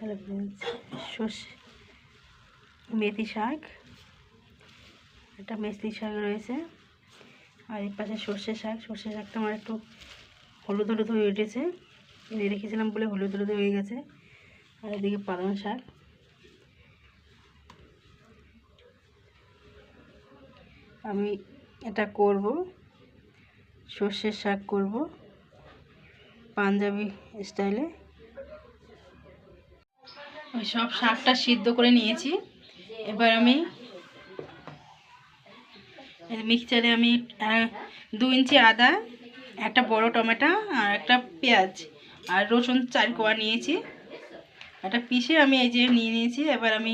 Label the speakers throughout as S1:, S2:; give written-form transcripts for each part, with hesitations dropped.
S1: Hello friends, সর্ষে মেথি শাক, একটা মেথি শাক রয়েছে, আর এর পাশে সর্ষে শাকটা আমার একটু হলুদ হলুদ হয়ে উঠেছে, এনে রেখেছিলাম বলে হলুদ হলুদ হয়ে গেছে। আর এদিকে পালং শাক, আমি এটা করব, সর্ষের শাক করব পাঞ্জাবি স্টাইলে। সব শাকটা সিদ্ধ করে নিয়েছি। এবার আমি মিক্সচারে 2 ইঞ্চি আদা, একটা বড় টমেটো আর একটা পেঁয়াজ আর রসুন 4 কোয়া নিয়েছি। এটা পিষে আমি এই যে নিয়ে নিয়েছি। এবার আমি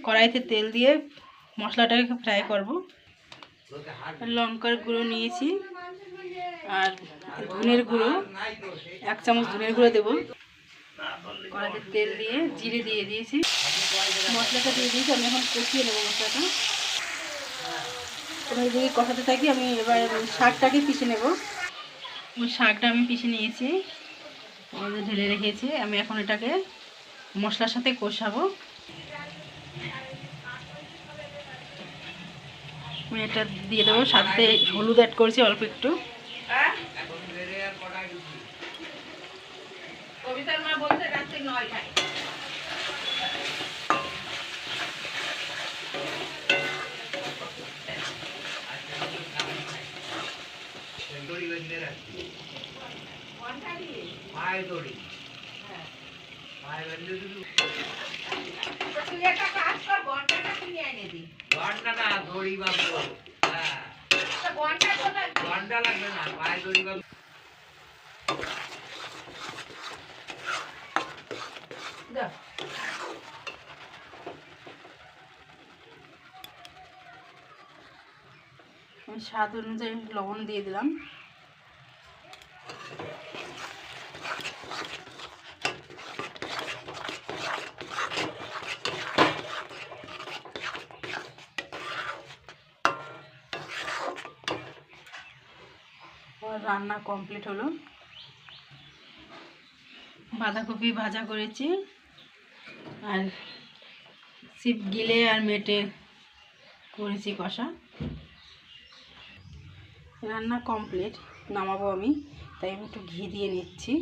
S1: কড়াইতে তেল দিয়ে মশলাটাকে ফ্রাই করব। লঙ্কার গুঁড়ো নিয়েছি আর ধনের গুঁড়ো, 1 চামচ ধনের গুঁড়ো দেবো। কড়াইতে তেল দিয়ে জিরে দিয়ে দিয়েছি, মশলাটা দিয়ে দিয়েছি। আমি এখন কষিয়ে নেবো মশলাটা। এবার যদি কষাতে থাকি, আমি এবার শাকটাকে পিষে নেব। শাকটা আমি পিষে নিয়েছি, ঢেলে রেখেছি। আমি এখন এটাকে মশলার সাথে কষাবো। আমি এটা দিয়ে দেবো, সাথে হলুদ অ্যাড করছি অল্প একটু। কবিতার মা বলতে রাত্রি 9টায়। স্বাদ অনুযায়ী লবণ দিয়ে দিলাম। রান্না কমপ্লিট হলো। বাঁধাকপি ভাজা করেছি আর সিপ গিলে আর মেটে করেছি কষা। রান্না কমপ্লিট, নামাবো আমি, তাই আমি একটু ঘি দিয়ে নিচ্ছি।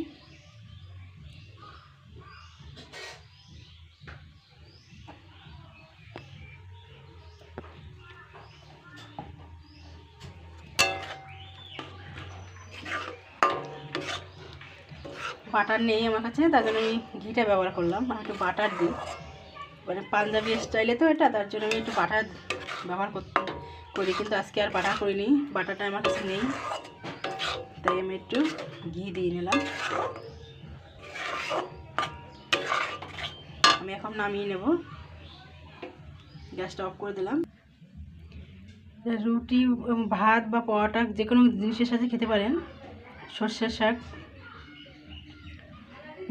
S1: বাটার নেই আমার কাছে, তার জন্য আমি ঘিটা ব্যবহার করলাম। আর একটু বাটার দিই, মানে পাঞ্জাবি স্টাইলে তো এটা, তার জন্য আমি একটু বাটার ব্যবহার করি। কিন্তু আজকে আর বাটার করিনি, বাটারটা আমার কাছে নেই, তাই আমি একটু ঘি দিয়ে নিলাম। আমি এখন নামিয়ে নেব, গ্যাসটা অফ করে দিলাম। রুটি, ভাত বা পরোটা যে কোনো জিনিসের সাথে খেতে পারেন। সর্ষের শাক,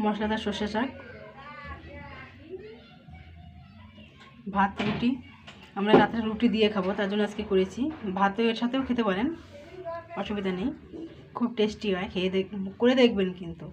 S1: মশলাদার সর্ষের শাক, ভাত রুটি। আমরা রাত্রে রুটি দিয়ে খাবো, তার জন্য আজকে করেছি। ভাতের এর সাথেও খেতে পারেন, অসুবিধা নেই, খুব টেস্টি হয়। করে দেখবেন কিন্তু।